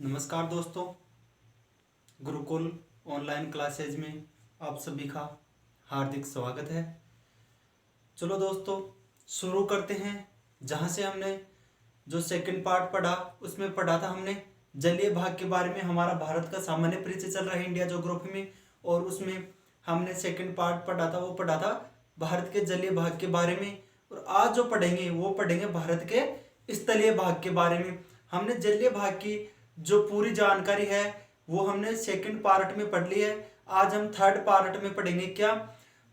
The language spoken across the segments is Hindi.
नमस्कार दोस्तों, गुरुकुल ऑनलाइन क्लासेज में आप सभी का हार्दिक स्वागत है। चलो दोस्तों शुरू करते हैं। जहाँ से हमने जो सेकंड पार्ट पढ़ा उसमें पढ़ा था हमने जलीय भाग के बारे में। हमारा भारत का सामान्य परिचय चल रहा है इंडिया ज्योग्राफी में, और उसमें हमने सेकंड पार्ट पढ़ा था, वो पढ़ा था भारत के जलीय भाग के बारे में। और आज जो पढ़ेंगे वो पढ़ेंगे भारत के स्थलीय भाग के बारे में। हमने जलीय भाग की जो पूरी जानकारी है वो हमने सेकंड पार्ट में पढ़ ली है। आज हम थर्ड पार्ट में पढ़ेंगे क्या,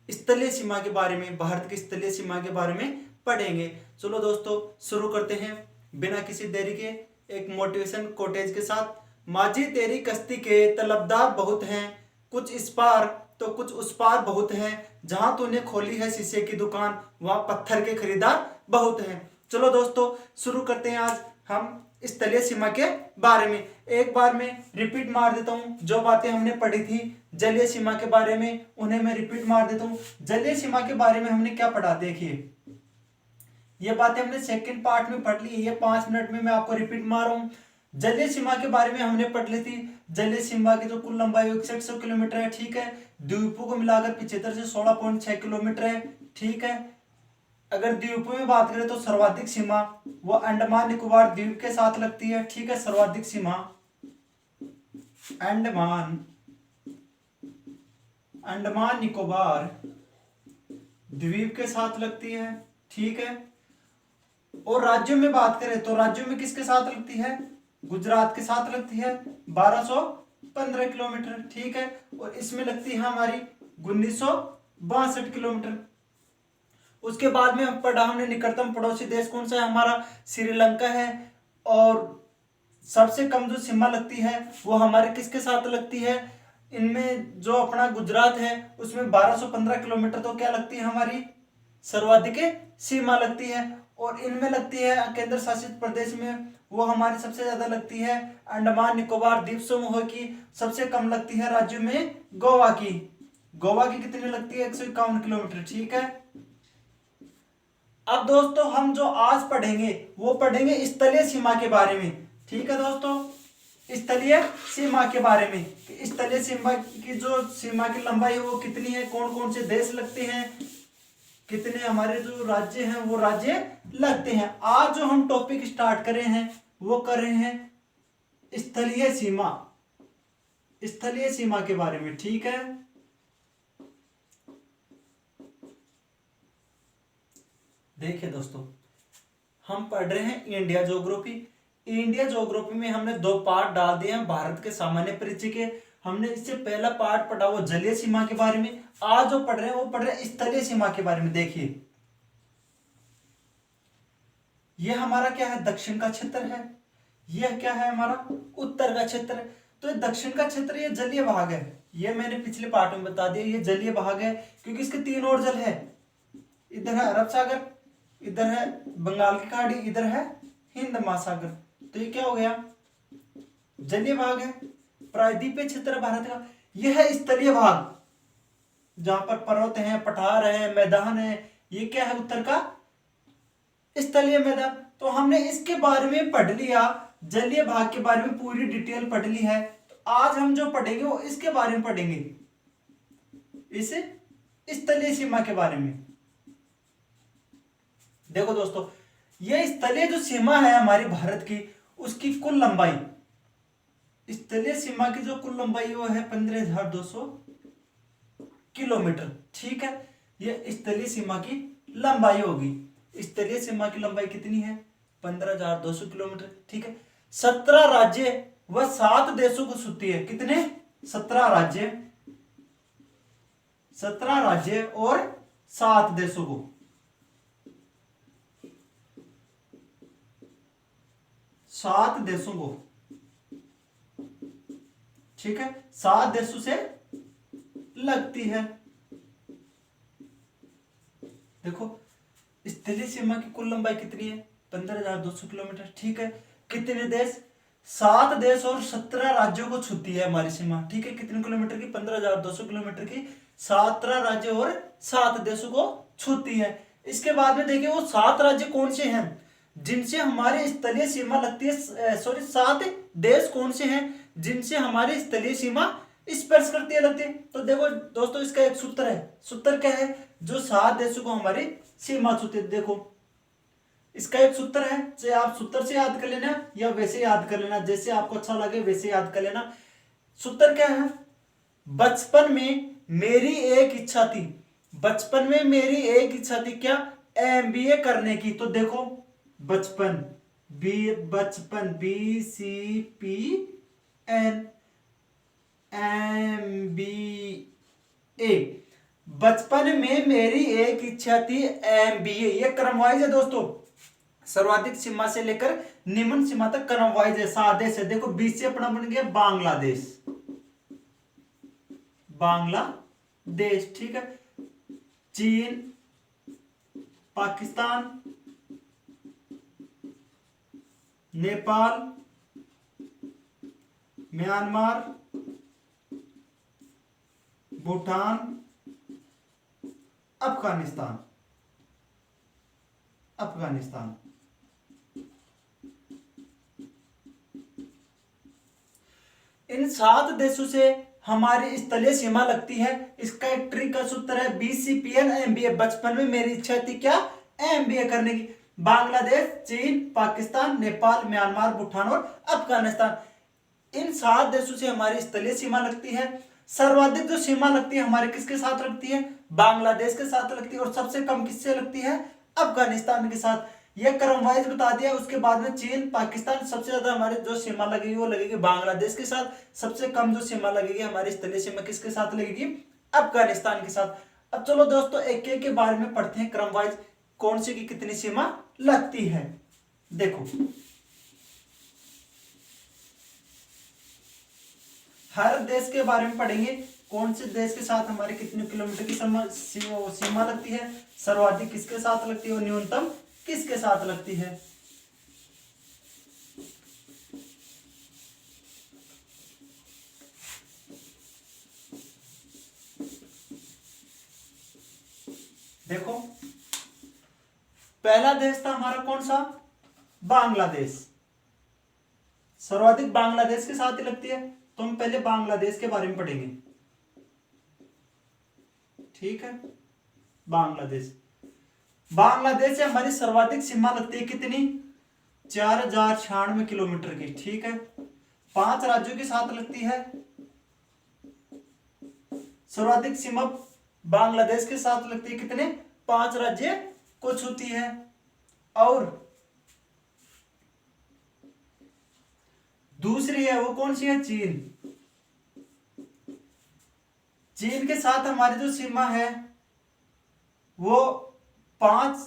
स्थलीय सीमा के बारे में, भारत की स्थलीय सीमा के बारे में पढ़ेंगे। चलो दोस्तों शुरू करते हैं बिना किसी देरी के एक मोटिवेशन कोटेज के साथ। माझी तेरी कश्ती के तलबदार बहुत हैं, कुछ इस पार तो कुछ उस पार बहुत हैं, जहां तूने खोली है शीशे की दुकान वहां पत्थर के खरीदार बहुत हैं। चलो दोस्तों शुरू करते हैं आज हम स्थलीय सीमा के बारे में। एक बार मैं रिपीट मार देता हूं, जो बातें हमने पढ़ी थी जलीय सीमा के बारे में उन्हें मैं रिपीट मार देता हूं। जलीय सीमा के बारे में हमने क्या पढ़ा, देखिए ये बातें हमने सेकंड पार्ट में पढ़ ली है, ये 5 मिनट में मैं आपको रिपीट मार रहा हूं। जलीय सीमा के बारे में हमने पढ़ ली थी। जलीय सीमा की जो कुल लंबाई 6100 किलोमीटर है, ठीक है। द्वीपों को मिलाकर 75 से 16.6 किलोमीटर है, ठीक है। अगर द्वीपों में बात करें तो सर्वाधिक सीमा वो अंडमान निकोबार द्वीप के साथ लगती है, ठीक है। सर्वाधिक सीमा अंडमान निकोबार द्वीप के साथ लगती है, ठीक है। और राज्यों में बात करें तो राज्यों में किसके साथ लगती है, गुजरात के साथ लगती है 1215 किलोमीटर, ठीक है। और इसमें लगती है हमारी 1962 किलोमीटर। उसके बाद में पढ़ा हमने निकटतम पड़ोसी देश कौन सा है, हमारा श्रीलंका है। और सबसे कम जो सीमा लगती है वो हमारे किसके साथ लगती है, इनमें जो अपना गुजरात है उसमें 1215 किलोमीटर तो क्या लगती है हमारी सर्वाधिक सीमा लगती है। और इनमें लगती है केंद्र शासित प्रदेश में वो हमारी सबसे ज्यादा लगती है अंडमान निकोबार द्वीप समूह की। सबसे कम लगती है राज्यों में गोवा की। गोवा की कितनी लगती है 151 किलोमीटर, ठीक है। अब दोस्तों हम जो आज पढ़ेंगे वो पढ़ेंगे स्थलीय सीमा के बारे में, ठीक है दोस्तों। स्थलीय सीमा के बारे में, स्थलीय सीमा की जो सीमा की लंबाई है वो कितनी है, कौन कौन से देश लगते हैं, कितने हमारे जो राज्य हैं वो राज्य लगते हैं। आज जो हम टॉपिक स्टार्ट कर रहे हैं वो कर रहे हैं स्थलीय सीमा, स्थलीय सीमा के बारे में, ठीक है। देखिए दोस्तों हम पढ़ रहे हैं इंडिया ज्योग्राफी। इंडिया ज्योग्राफी में हमने 2 पार्ट डाल दिए हैं भारत के सामान्य परिचय के। हमने इससे पहला पार्ट पढ़ा वो जलीय सीमा के बारे में। आज जो पढ़ रहे हैं वो पढ़ रहे हैं स्थलीय सीमा के बारे में। देखिए यह हमारा क्या है, दक्षिण का क्षेत्र है। यह क्या है, हमारा उत्तर का क्षेत्र है। तो ये दक्षिण का क्षेत्र ये जलीय भाग है। ये मैंने पिछले पार्ट में बता दिया, ये जलीय भाग है क्योंकि इसके 3 और जल है। इधर है अरब सागर, इधर है बंगाल की खाड़ी, इधर है हिंद महासागर। तो ये क्या हो गया, जलीय भाग है। प्रायद्वीपीय क्षेत्र भारत का यह है स्थलीय भाग, जहां पर पर्वत है, पठार है, मैदान है। ये क्या है, उत्तर का स्थलीय मैदान। तो हमने इसके बारे में पढ़ लिया, जलीय भाग के बारे में पूरी डिटेल पढ़ ली है। तो आज हम जो पढ़ेंगे वो इसके बारे में पढ़ेंगे, इस स्थलीय सीमा के बारे में। देखो दोस्तों ये स्थलीय जो सीमा है हमारी भारत की, उसकी कुल लंबाई, स्थलीय सीमा की जो कुल लंबाई वो है 15,200 किलोमीटर, ठीक है। ये स्थलीय सीमा की लंबाई होगी। स्थलीय सीमा की लंबाई कितनी है, 15,200 किलोमीटर, ठीक है। 17 राज्य व 7 देशों को छूती है। कितने, 17 राज्य, 17 राज्य और 7 देशों को, 7 देशों को, ठीक है। 7 देशों से लगती है। देखो स्थलीय सीमा की कुल लंबाई कितनी है, 15,200 किलोमीटर, ठीक है। कितने देश, 7 देश और 17 राज्यों को छूती है हमारी सीमा, ठीक है। कितने किलोमीटर की, 15,200 किलोमीटर की, 17 राज्य और 7 देशों को छूती है। इसके बाद में देखिए वो 7 राज्य कौन से हैं, जिनसे हमारे स्थलीय सीमा लगती है, सॉरी 7 देश कौन से हैं जिनसे हमारी स्थलीय सीमा स्पर्श करती है लगती है। तो देखो दोस्तों इसका एक सूत्र है, सूत्र क्या है, जो 7 देशों को हमारी सीमा छूती है। देखो इसका एक सूत्र है, चाहे आप सूत्र से याद कर लेना या वैसे याद कर लेना, जैसे आपको अच्छा लगे वैसे याद कर लेना। सूत्र क्या है, बचपन में मेरी एक इच्छा थी, बचपन में मेरी एक इच्छा थी क्या, एमबीए करने की। तो देखो बचपन, बचपन BCPN, MBA, बचपन में मेरी एक इच्छा थी एमबीए। ये क्रमवाइज है दोस्तों, सर्वाधिक सीमा से लेकर निम्न सीमा तक क्रमवाइज है, 7 देश है। देखो बीच से अपना बन गया बांग्लादेश, बांग्लादेश, ठीक है, चीन, पाकिस्तान, नेपाल, म्यांमार, भूटान, अफगानिस्तान, अफगानिस्तान। इन 7 देशों से हमारी स्थलीय सीमा लगती है। इसका एक ट्रिक का सूत्र है BCPN MBA, बचपन में मेरी इच्छा थी क्या, MBA करने की। बांग्लादेश, चीन, पाकिस्तान, नेपाल, म्यांमार, भूटान और अफगानिस्तान, इन 7 देशों से हमारी स्थलीय सीमा लगती है। सर्वाधिक जो सीमा लगती है हमारे किसके साथ लगती है, बांग्लादेश के साथ लगती है, और सबसे कम किससे लगती है, अफगानिस्तान के साथ। यह क्रमवाइज बता दिया। उसके बाद में चीन, पाकिस्तान, सबसे ज्यादा हमारी जो सीमा लगेगी वो लगेगी बांग्लादेश के साथ, सबसे कम जो सीमा लगेगी हमारी स्थलीय सीमा किसके साथ लगेगी, अफगानिस्तान के साथ। अब चलो दोस्तों एक एक के बारे में पढ़ते हैं क्रमवाइज, कौन सी की कितनी सीमा लगती है। देखो हर देश के बारे में पढ़ेंगे, कौन से देश के साथ हमारे कितने किलोमीटर की सीमा लगती है, सर्वाधिक किसके साथ लगती है और न्यूनतम किसके साथ लगती है। देखो पहला देश था हमारा कौन सा, बांग्लादेश, सर्वाधिक बांग्लादेश के साथ ही लगती है। तो हम पहले बांग्लादेश के बारे में पढ़ेंगे, ठीक है। बांग्लादेश, बांग्लादेश से हमारी सर्वाधिक सीमा लगती है कितनी, 4096 किलोमीटर की, ठीक है। 5 राज्यों के साथ लगती है। सर्वाधिक सीमा बांग्लादेश के साथ लगती है कितने, 5 राज्य को छूती है। और दूसरी है वो कौन सी है, चीन, चीन के साथ हमारी जो सीमा है वो 5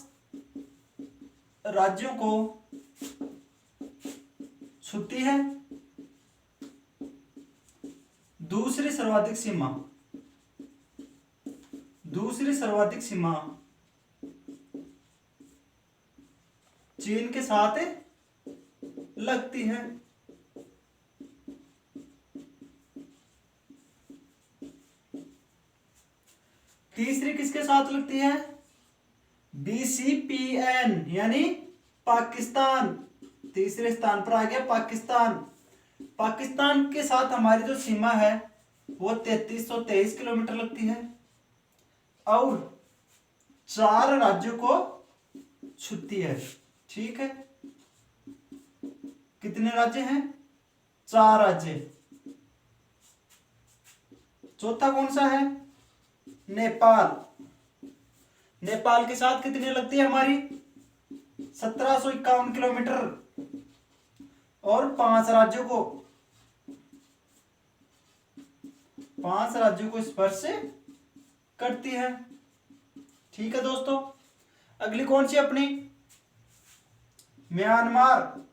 राज्यों को छूती है। दूसरी सर्वाधिक सीमा, दूसरी सर्वाधिक सीमा चीन के साथ लगती है। तीसरी किसके साथ लगती है, BCPN यानी पाकिस्तान, तीसरे स्थान पर आ गया पाकिस्तान। पाकिस्तान के साथ हमारी जो सीमा है वो 3323 किलोमीटर लगती है और 4 राज्यों को छूती है, ठीक है। कितने राज्य हैं, 4 राज्य। चौथा कौन सा है, नेपाल, नेपाल के साथ कितनी लगती है हमारी, 1751 किलोमीटर और 5 राज्यों को, 5 राज्यों को स्पर्श करती है, ठीक है दोस्तों। अगली कौन सी अपनी, म्यांमार,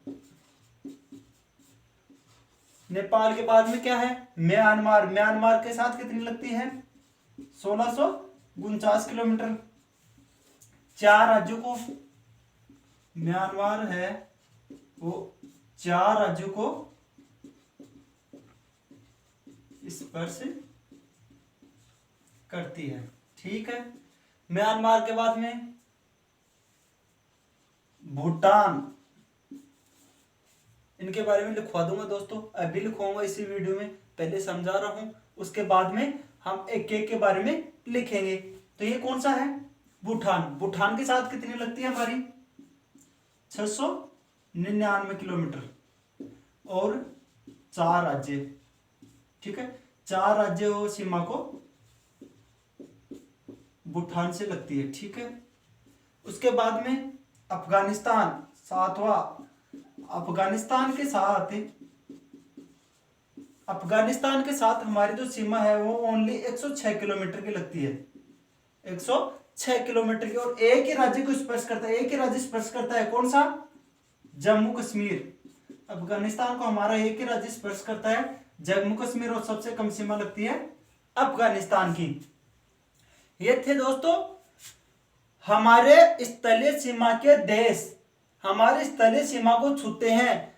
नेपाल के बाद में क्या है, म्यांमार, म्यांमार के साथ कितनी लगती है, 1649 किलोमीटर, 4 राज्यों को, म्यांमार है वो 4 राज्यों को स्पर्श करती है, ठीक है। म्यांमार के बाद में भूटान, इनके बारे में लिखवा दूंगा दोस्तों, अभी लिखवाऊंगा इसी वीडियो में, पहले समझा रहा हूं, उसके बाद में हम एक एक के बारे में लिखेंगे। तो ये कौन सा है? भूटान। भूटान के साथ कितनी लगती है हमारी? 699 किलोमीटर और 4 राज्य, ठीक है, 4 राज्यों सीमा को भूटान से लगती है, ठीक है। उसके बाद में अफगानिस्तान 7वां। अफगानिस्तान के साथ हमारी जो सीमा है वो ओनली 106 किलोमीटर की लगती है, 106 किलोमीटर की, और एक ही राज्य को स्पर्श करता है, एक ही राज्य स्पर्श करता है, कौन सा? जम्मू कश्मीर। अफगानिस्तान को हमारा एक ही राज्य स्पर्श करता है, जम्मू कश्मीर, और सबसे कम सीमा लगती है अफगानिस्तान की। ये थे दोस्तों हमारे स्थलीय सीमा के देश, हमारी स्थलीय सीमा को छूते हैं।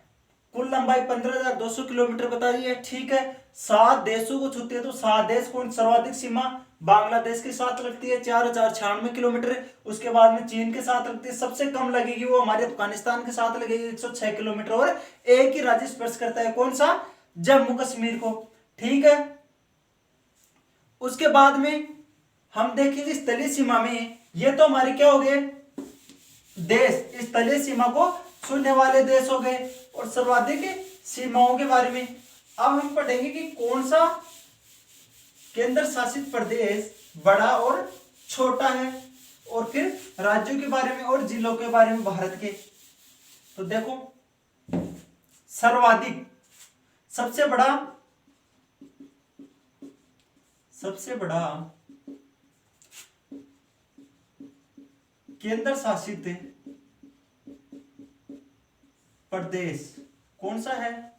कुल लंबाई 15,200 किलोमीटर बता रही है, ठीक है। 7 देशों को छूते हैं, तो 7 देश कौन? सर्वाधिक सीमा बांग्लादेश के साथ लगती है 4,096 किलोमीटर, उसके बाद में चीन के साथ लगती है, सबसे कम लगेगी वो हमारे अफगानिस्तान के साथ लगेगी 106 किलोमीटर, और एक ही राज्य स्पर्श करता है, कौन सा? जम्मू कश्मीर को, ठीक है। उसके बाद में हम देखेंगे स्थलीय सीमा में, ये तो हमारे क्या हो गए? देश, स्थलीय सीमा को छूने वाले देश हो गए, और सर्वाधिक सीमाओं के बारे में अब हम पढ़ेंगे कि कौन सा केंद्र शासित प्रदेश बड़ा और छोटा है, और फिर राज्यों के बारे में और जिलों के बारे में भारत के। तो देखो, सर्वाधिक, सबसे बड़ा केंद्र शासित प्रदेश कौन सा है?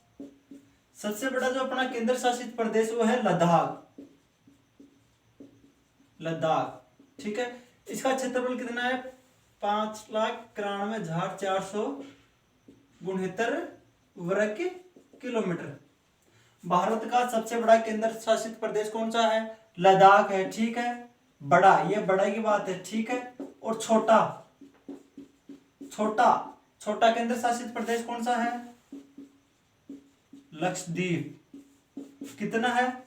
सबसे बड़ा जो अपना केंद्र शासित प्रदेश वो है लद्दाख, ठीक है। इसका क्षेत्रफल कितना है? 5,91,469 वर्ग किलोमीटर। भारत का सबसे बड़ा केंद्र शासित प्रदेश कौन सा है? लद्दाख है, ठीक है। बड़ा, ये बड़ा की बात है, ठीक है। और छोटा केंद्र शासित प्रदेश कौन सा है? लक्षद्वीप। कितना है?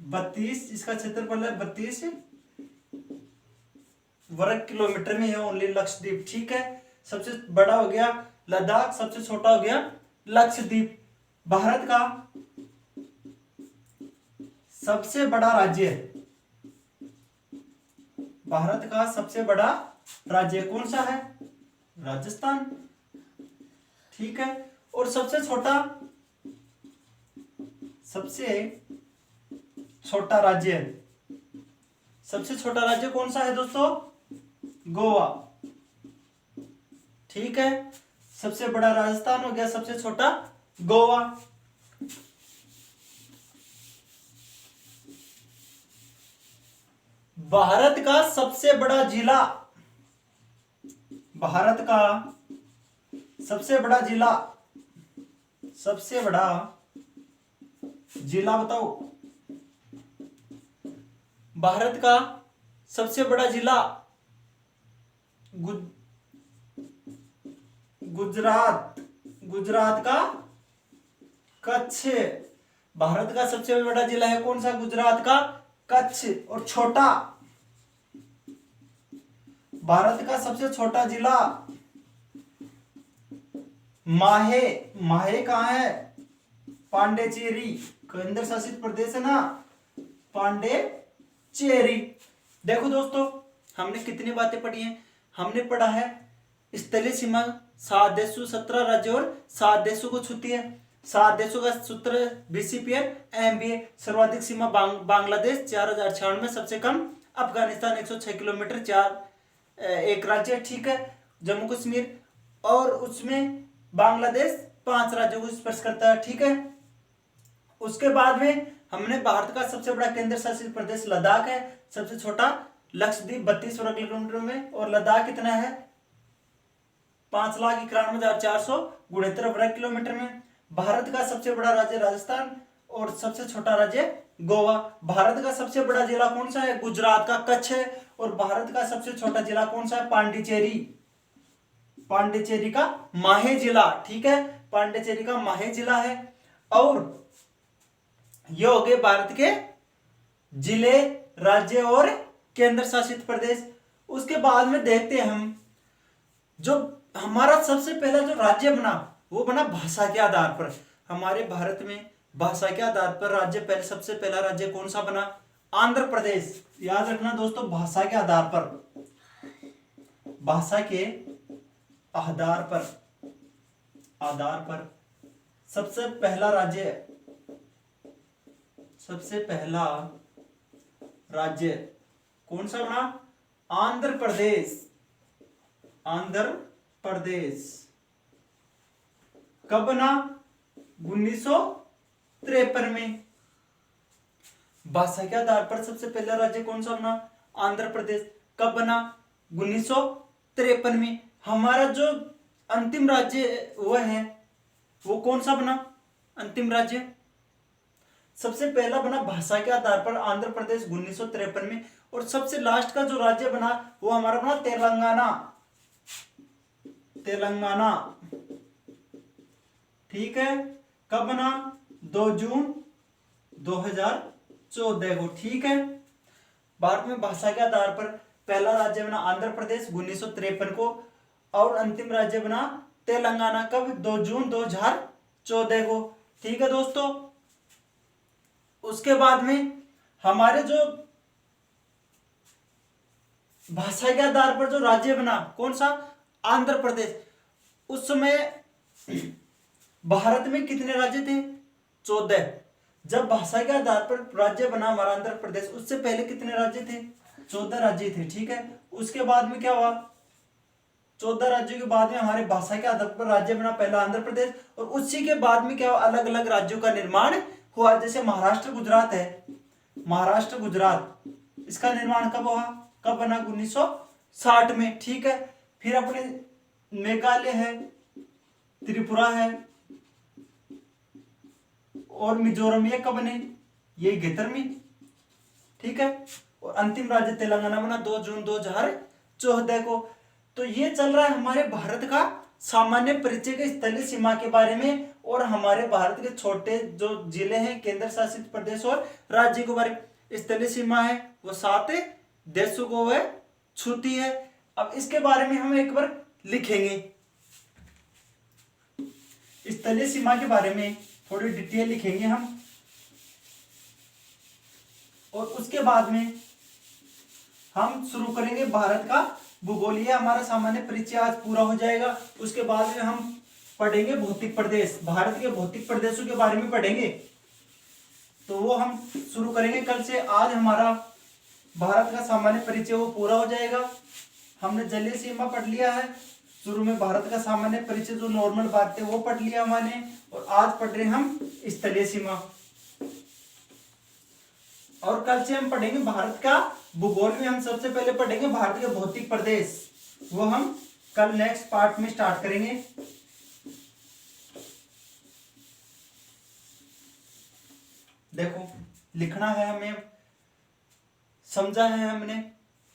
32, इसका क्षेत्रफल है 32 वर्ग किलोमीटर में है ओनली लक्षद्वीप, ठीक है। सबसे बड़ा हो गया लद्दाख, सबसे छोटा हो गया लक्षद्वीप। भारत का सबसे बड़ा राज्य, भारत का सबसे बड़ा राज्य कौन सा है? राजस्थान, ठीक है। और सबसे छोटा राज्य कौन सा है दोस्तों? गोवा, ठीक है। सबसे बड़ा राजस्थान हो गया, सबसे छोटा गोवा। भारत का सबसे बड़ा जिला बताओ। भारत का सबसे बड़ा जिला गुजरात का कच्छ। भारत का सबसे बड़ा जिला है कौन सा? गुजरात का कच्छ। और छोटा, भारत का सबसे छोटा जिला माहे कहाँ है? पांडेचेरी, केंद्र शासित प्रदेश है ना पांडेचेरी। देखो दोस्तों, हमने कितनी बातें पढ़ी हैं। हमने पढ़ा है स्थलीय सीमा 7 देशों 17 राज्यों और 7 देशों को छूती है। 7 देशों का सूत्र BCPN MBA। सर्वाधिक सीमा बांग्लादेश 4,096, सबसे कम अफगानिस्तान 106 किलोमीटर, 1 राज्य, ठीक है, जम्मू कश्मीर, और उसमें बांग्लादेश 5 राज्यों को स्पर्श करता है, ठीक है। उसके बाद में हमने भारत का सबसे बड़ा केंद्र शासित प्रदेश लद्दाख है, सबसे छोटा लक्षद्वीप 32 वर्ग किलोमीटर में, और लद्दाख कितना है? 5,91,469 वर्ग किलोमीटर में। भारत का सबसे बड़ा राज्य राजस्थान, और सबसे छोटा राज्य गोवा। भारत का सबसे बड़ा जिला कौन सा है? गुजरात का कच्छ है। और भारत का सबसे छोटा जिला कौन सा है? पांडिचेरी। पांडिचेरी का माहे जिला, ठीक है, पांडिचेरी का माहे जिला है। और ये हो गए भारत के जिले, राज्य और केंद्र शासित प्रदेश। उसके बाद में देखते हैं हम, जो हमारा सबसे पहला जो राज्य बना वो बना भाषा के आधार पर। हमारे भारत में भाषा के आधार पर राज्य, पहले सबसे पहला राज्य कौन सा बना? आंध्र प्रदेश। याद रखना दोस्तों, भाषा के आधार पर, भाषा के आधार पर सबसे पहला राज्य कौन सा बना? आंध्र प्रदेश। आंध्र प्रदेश कब बना? 1953 में। भाषा के आधार पर सबसे पहला राज्य कौन सा बना? आंध्र प्रदेश। कब बना? 1953 में। हमारा जो अंतिम राज्य वो है, वो कौन सा बना? अंतिम राज्य सबसे पहला बना भाषा के आधार पर आंध्र प्रदेश 1953 में। और सबसे लास्ट का जो राज्य बना वो हमारा बना तेलंगाना, ठीक है। कब बना? 2 जून 2014 को, ठीक है। भारत में भाषा के आधार पर पहला राज्य बना आंध्र प्रदेश 1953 को, और अंतिम राज्य बना तेलंगाना। कब? 2 जून 2014 को, ठीक है दोस्तों। उसके बाद में हमारे जो भाषा के आधार पर जो राज्य बना कौन सा? आंध्र प्रदेश। उस समय भारत में कितने राज्य थे? 14। जब भाषा के आधार पर राज्य बना हमारा आंध्र प्रदेश, उससे पहले कितने राज्य थे? 14 राज्य थे, ठीक है। उसके बाद में क्या हुआ? 14 राज्यों के बाद में हमारे भाषा के आधार पर राज्य बना पहला आंध्र प्रदेश, और उसी के बाद में क्या हुआ? अलग अलग राज्यों का निर्माण हुआ। जैसे महाराष्ट्र गुजरात है, महाराष्ट्र गुजरात, इसका निर्माण कब हुआ? कब बना? 1960 में, ठीक है। फिर अपने मेघालय है, त्रिपुरा है और मिजोरम, ये कब बने? ये 71 में, ठीक है। और अंतिम राज्य तेलंगाना बना 2 जून 2014 को। तो ये चल रहा है हमारे भारत का सामान्य परिचय के स्थलीय सीमा के बारे में, और हमारे भारत के छोटे जो जिले हैं, केंद्र शासित प्रदेश और राज्य के बारे में। स्थलीय सीमा है वो 7 देशों को वह छूती है। अब इसके बारे में हम एक बार लिखेंगे, स्थलीय सीमा के बारे में थोड़ी डिटेल लिखेंगे हम, और उसके बाद में हम शुरू करेंगे भारत का भूगोल। ये हमारा सामान्य परिचय आज पूरा हो जाएगा। उसके बाद में हम पढ़ेंगे भौतिक प्रदेश, भारत के भौतिक प्रदेशों के बारे में पढ़ेंगे, तो वो हम शुरू करेंगे कल से। आज हमारा भारत का सामान्य परिचय वो पूरा हो जाएगा। हमने जलीय सीमा पढ़ लिया है, शुरू में भारत का सामान्य परिचय जो नॉर्मल बात है वो पढ़ लिया हमने, और आज पढ़ रहे हैं हम स्थलीय सीमा। और कल से हम पढ़ेंगे भारत का भूगोल में। हम सबसे पहले पढ़ेंगे भारत के भौतिक प्रदेश, वो हम कल नेक्स्ट पार्ट में स्टार्ट करेंगे। देखो लिखना है हमें, समझा है हमने,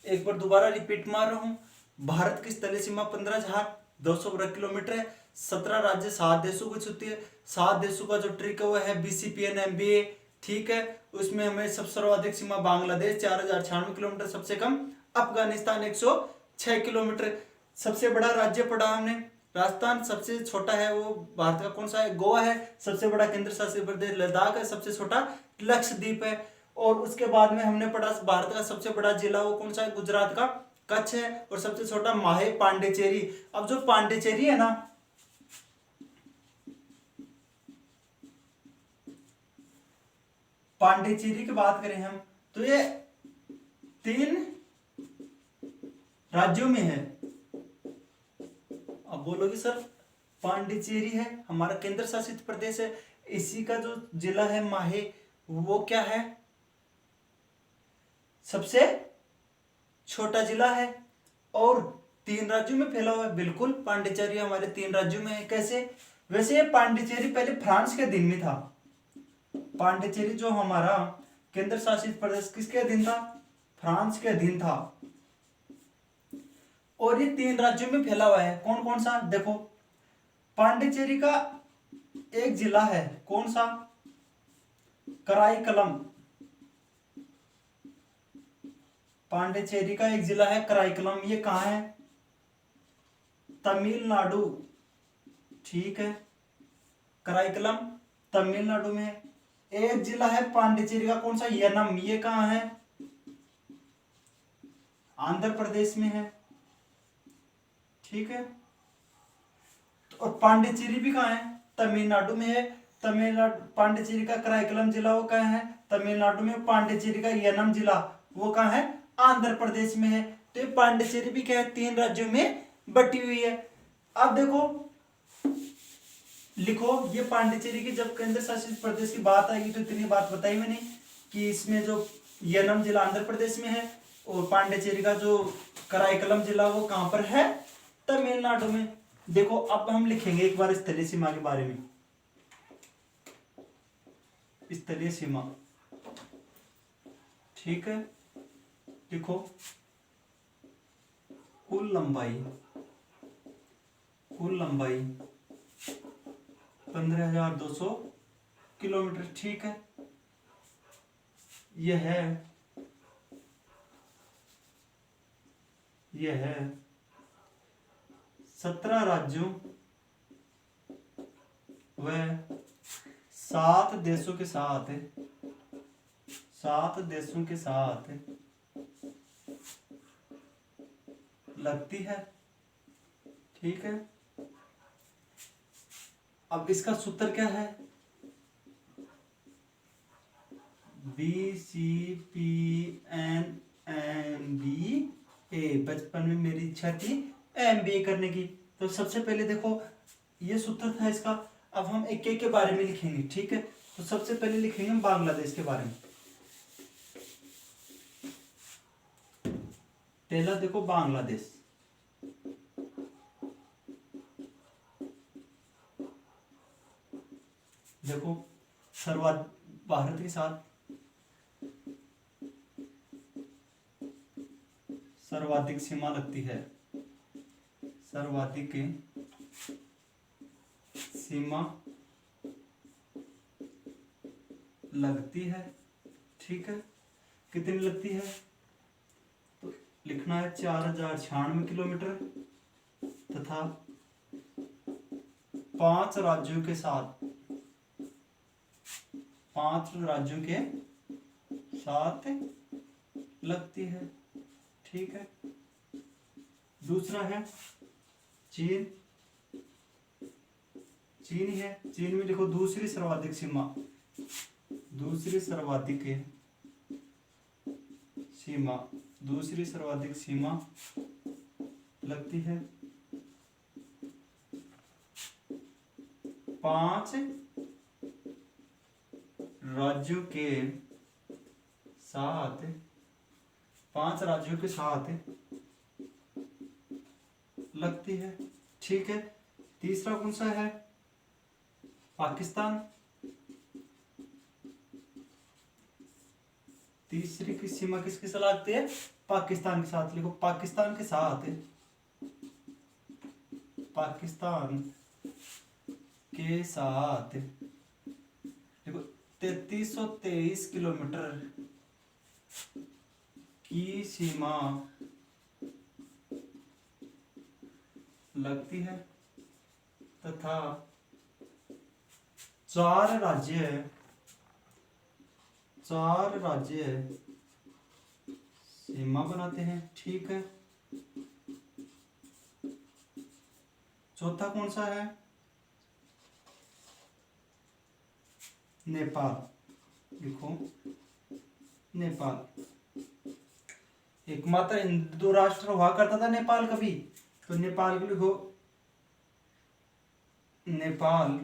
एक बार दोबारा रिपीट मार रहा हूं। भारत की स्थलीय सीमा 15,200 वर्ग किलोमीटर है। 17 राज्य 7 देशों को छूती है। 7 देशों का जो ट्रिक है वो है BCPN MBA, ठीक है। उसमें हमें सबसे सर्वाधिक सीमा बांग्लादेश 4096 किलोमीटर, सबसे कम अफगानिस्तान 106 किलोमीटर। सबसे बड़ा राज्य पढ़ा हमने राजस्थान, सबसे छोटा है वो भारत का कौन सा है? गोवा है। सबसे बड़ा केंद्र शासित प्रदेश लद्दाख है, सबसे छोटा लक्षद्वीप है। और उसके बाद में हमने पढ़ा भारत का सबसे बड़ा जिला वो कौन सा है? गुजरात का कच्छ है। और सबसे छोटा माहे पांडिचेरी। अब जो पांडिचेरी है ना, पांडिचेरी की बात करें हम तो ये 3 राज्यों में है। अब बोलोगे सर पांडिचेरी है हमारा केंद्र शासित प्रदेश है, इसी का जो जिला है माहे वो क्या है? सबसे छोटा जिला है, और 3 राज्यों में फैला हुआ है। बिल्कुल, पांडिचेरी हमारे 3 राज्यों में है। कैसे? वैसे ये पांडिचेरी पहले फ्रांस के अधीन में था। पांडिचेरी जो हमारा केंद्र शासित प्रदेश किसके अधीन था? फ्रांस के अधीन था। और ये 3 राज्यों में फैला हुआ है। कौन कौन सा, देखो पांडिचेरी का एक जिला है, कौन सा, कराईकलम। पांडिचेरी का एक जिला है कराईकलम, ये कहाँ है, तमिलनाडु, ठीक है, कराईकलम तमिलनाडु में है। एक जिला है पांडिचेरी का, कौन सा, यनम, ये कहाँ है, आंध्र प्रदेश में है, ठीक है। तो और पांडिचेरी भी कहाँ है, तमिलनाडु में है। तमिलनाडु, पांडिचेरी का कराईकलम जिला वो कहाँ है, तमिलनाडु में। पांडिचेरी का यनम जिला वो कहाँ है, आंध्र प्रदेश में है। तो ये पांडिचेरी भी क्या है, 3 राज्यों में बटी हुई है। अब देखो लिखो, ये पांडिचेरी की जब केंद्र शासित प्रदेश की बात आएगी तो इतनी बात बताई मैंने कि इसमें जो यनम जिला आंध्र प्रदेश में है और पांडिचेरी का जो कराईकलम जिला वो कहां पर है, तमिलनाडु में। देखो अब हम लिखेंगे एक बार स्थलीय सीमा के बारे में। स्थलीय सीमा, ठीक है, देखो कुल लंबाई 15,200 किलोमीटर, ठीक है। यह है 17 राज्यों व 7 देशों के साथ, 7 देशों के साथ लगती है, ठीक है। अब इसका सूत्र क्या है, BCPNMBA। बचपन में मेरी इच्छा थी MBA करने की। तो सबसे पहले देखो ये सूत्र था इसका। अब हम एक एक के बारे में लिखेंगे, ठीक है। तो सबसे पहले लिखेंगे हम बांग्लादेश के बारे में। पहला देखो बांग्लादेश, देखो भारत के साथ सर्वाधिक सीमा लगती है, सर्वाधिक सीमा लगती है, ठीक है। कितनी लगती है, तो लिखना है 4096 किलोमीटर तथा 5 राज्यों के साथ, 5 राज्यों के साथ लगती है, ठीक है। दूसरा है चीन, चीन है। चीन में लिखो दूसरी सर्वाधिक सीमा, दूसरी सर्वाधिक सीमा, दूसरी सर्वाधिक सीमा लगती है 5 राज्यों के साथ, 5 राज्यों के साथ लगती है, ठीक है। तीसरा कौन सा है, पाकिस्तान। तीसरी की सीमा किसके साथ लगती है, पाकिस्तान के साथ। लिखो पाकिस्तान के साथ, पाकिस्तान के साथ देखो 3323 किलोमीटर की सीमा लगती है तथा 4 राज्य सीमा बनाते हैं, ठीक है। चौथा कौन सा है, नेपाल। लिखो नेपाल, एकमात्र हिंदू राष्ट्र हुआ करता था नेपाल कभी, तो नेपाल के लिखो नेपाल,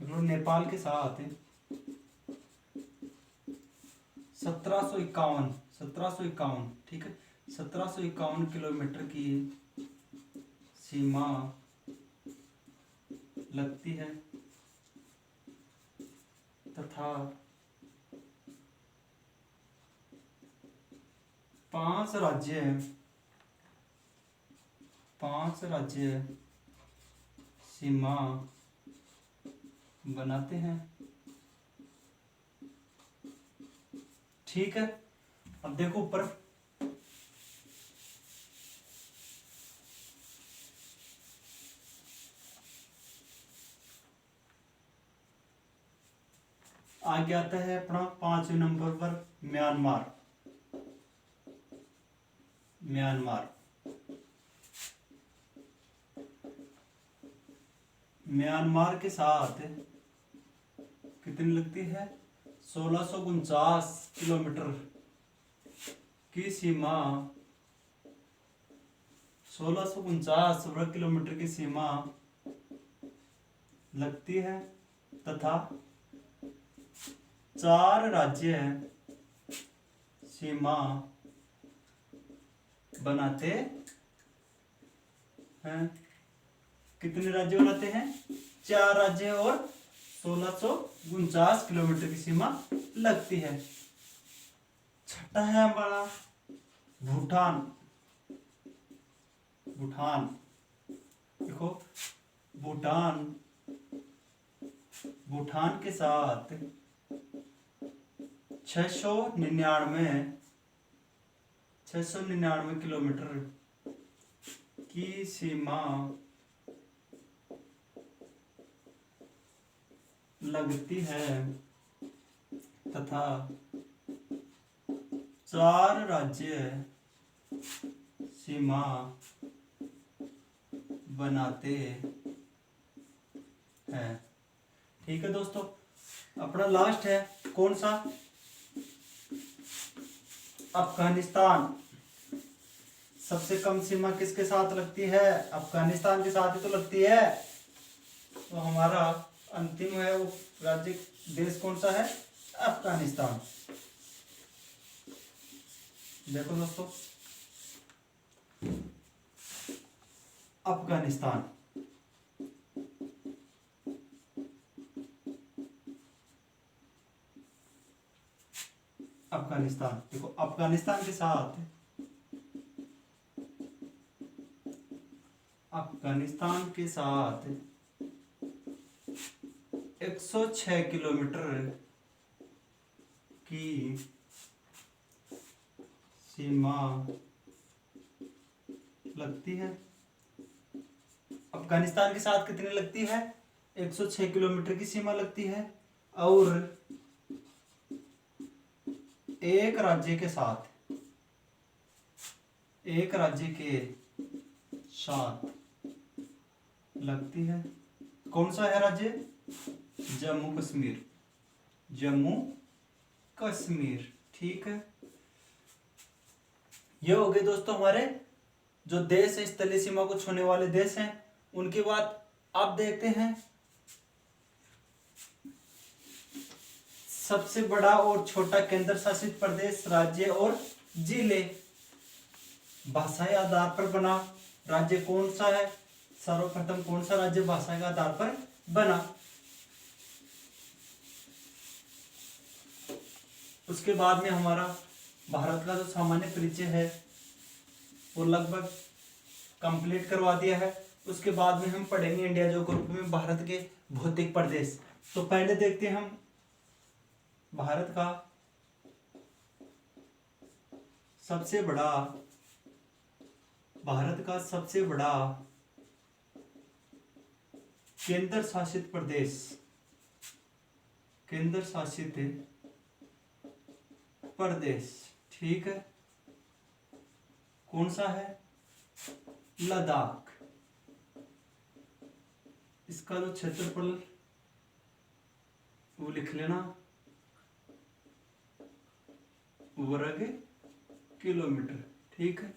नेपाल के साथ 1751, ठीक है, 1751 किलोमीटर की सीमा लगती है तथा 5 राज्य 5 राज्य सीमा बनाते हैं। ठीक है, अब देखो ऊपर आगे आता है अपना 5वें नंबर पर म्यांमार। म्यांमार म्यांमार के साथ कितनी लगती है? 1649 किलोमीटर की सीमा, 1649 वर्ग किलोमीटर की सीमा लगती है तथा 4 राज्य सीमा बनाते हैं। कितने राज्य बनाते हैं? 4 राज्य और 1649 किलोमीटर की सीमा लगती है। छठा है हमारा भूटान। भूटान देखो, भूटान भूटान के साथ 699 किलोमीटर की सीमा लगती है तथा 4 राज्य सीमा बनाते हैं। ठीक है दोस्तों, अपना लास्ट है कौन सा? अफगानिस्तान। सबसे कम सीमा किसके साथ लगती है? अफगानिस्तान के साथ ही तो लगती है। तो हमारा अंतिम है वो राज्य, देश कौन सा है? अफगानिस्तान। देखो दोस्तों, अफगानिस्तान अफगानिस्तान देखो, अफगानिस्तान के साथ 106 किलोमीटर की सीमा लगती है। अफगानिस्तान के साथ कितनी लगती है? 106 किलोमीटर की सीमा लगती है। और एक राज्य के साथ लगती है। कौन सा है राज्य? जम्मू कश्मीर। जम्मू कश्मीर। ठीक है, ये हो गए दोस्तों हमारे जो देश है, स्थलीय सीमा को छूने वाले देश हैं, उनके बाद आप देखते हैं सबसे बड़ा और छोटा केंद्र शासित प्रदेश, राज्य और जिले। भाषाई आधार पर बना राज्य कौन सा है? सर्वप्रथम कौन सा राज्य भाषा के आधार पर बना? उसके बाद में हमारा भारत का जो सामान्य परिचय है वो लगभग कंप्लीट करवा दिया है। उसके बाद में हम पढ़ेंगे इंडिया ज्योग्राफी में भारत के भौतिक प्रदेश। तो पहले देखते हैं हम भारत का सबसे बड़ा केंद्र शासित प्रदेश। ठीक है, कौन सा है? लद्दाख। इसका जो क्षेत्रफल वो लिख लेना, वर्ग किलोमीटर। ठीक है,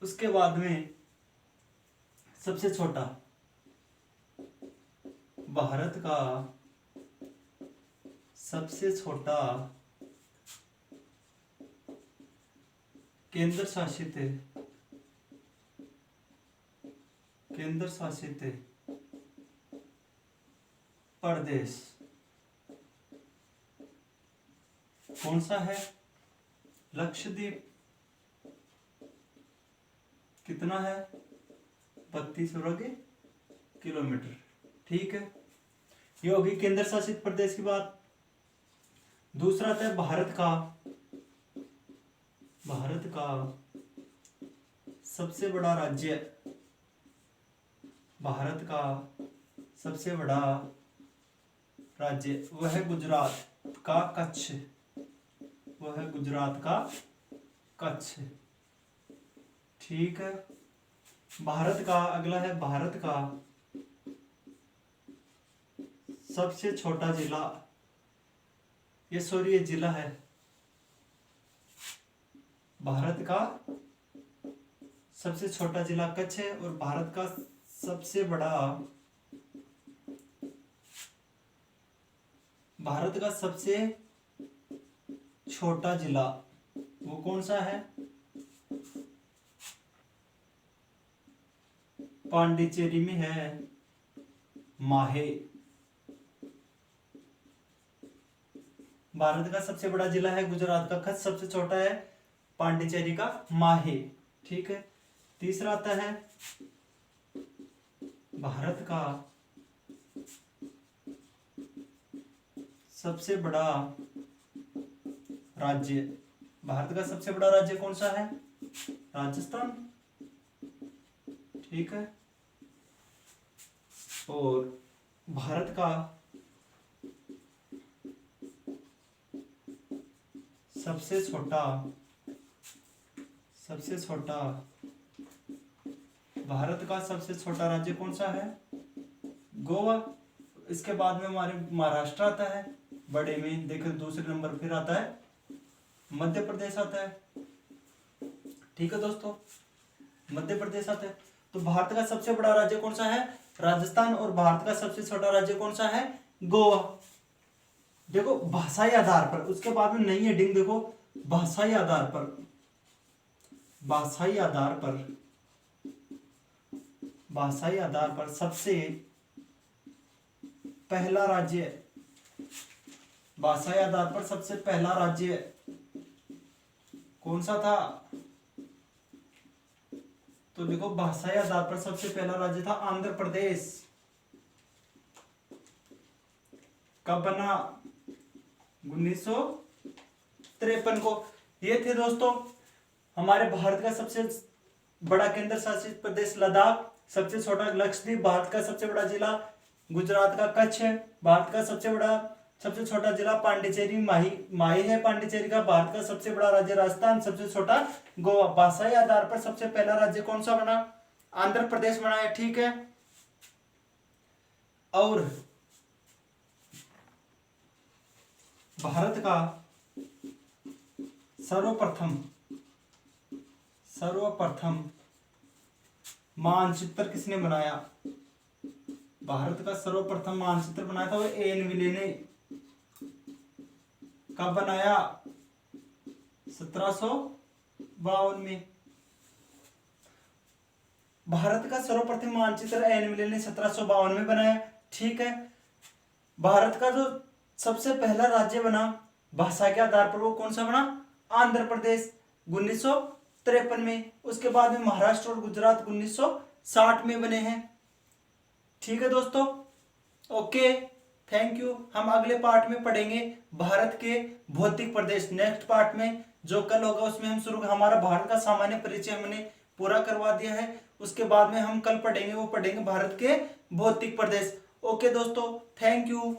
उसके बाद में सबसे छोटा, भारत का सबसे छोटा केंद्र शासित प्रदेश कौन सा है? लक्षद्वीप। कितना है? 32 वर्ग किलोमीटर। ठीक है, ये होगी केंद्र शासित प्रदेश की बात। दूसरा आता है भारत का सबसे बड़ा राज्य। भारत का सबसे बड़ा राज्य वह है गुजरात का कच्छ। वह है गुजरात का कच्छ। ठीक है, भारत का अगला है भारत का सबसे छोटा जिला। ये सॉरी ये जिला है। भारत का सबसे छोटा जिला कच्छ है और भारत का सबसे छोटा जिला वो कौन सा है? पांडिचेरी में है माहे। भारत का सबसे बड़ा जिला है गुजरात का कच्छ, सबसे छोटा है पांडिचेरी का माहे। ठीक है, तीसरा आता है भारत का सबसे बड़ा राज्य। भारत का सबसे बड़ा राज्य कौन सा है? राजस्थान। ठीक है, और भारत का सबसे छोटा भारत का सबसे छोटा राज्य कौन सा है? गोवा। इसके बाद में हमारे महाराष्ट्र आता है बड़े में। देखो दूसरे नंबर फिर आता है मध्य प्रदेश आता है। ठीक है दोस्तों, मध्य प्रदेश आता है। तो भारत का सबसे बड़ा राज्य कौन सा है? राजस्थान। और भारत का सबसे छोटा राज्य कौन सा है? गोवा। देखो भाषाई आधार पर, उसके बाद में नई हेडिंग देखो, भाषाई आधार पर सबसे पहला राज्य, भाषाई आधार पर सबसे पहला राज्य कौन सा था? तो देखो भाषाई आधार पर सबसे पहला राज्य था आंध्र प्रदेश। कब बना? 1953 को। ये थे दोस्तों हमारे भारत का सबसे बड़ा केंद्र शासित प्रदेश लद्दाख, सबसे छोटा लक्षद्वीप, भारत का सबसे बड़ा जिला गुजरात का कच्छ है, भारत का सबसे छोटा जिला पांडिचेरी माही है पांडिचेरी का, भारत का सबसे बड़ा राज्य राजस्थान, सबसे छोटा गोवा। भाषाई आधार पर सबसे पहला राज्य कौन सा बना? आंध्र प्रदेश बना है। ठीक है, और भारत का सर्वप्रथम मानचित्र किसने बनाया? भारत का सर्वप्रथम मानचित्र बनाया था वो एन विले ने। कब बनाया? 1752 में। भारत का सर्वप्रथम मानचित्र एन विले ने 1752 में बनाया। ठीक है, भारत का जो सबसे पहला राज्य बना भाषा के आधार पर वो कौन सा बना? आंध्र प्रदेश 1953 में। उसके बाद में महाराष्ट्र और गुजरात 1960 में बने हैं। ठीक है दोस्तों, ओके, थैंक यू। हम अगले पार्ट में पढ़ेंगे भारत के भौतिक प्रदेश। नेक्स्ट पार्ट में जो कल होगा उसमें हम हमारा भारत का सामान्य परिचय हमने पूरा करवा दिया है। उसके बाद में हम कल पढ़ेंगे भारत के भौतिक प्रदेश। ओके दोस्तों, थैंक यू।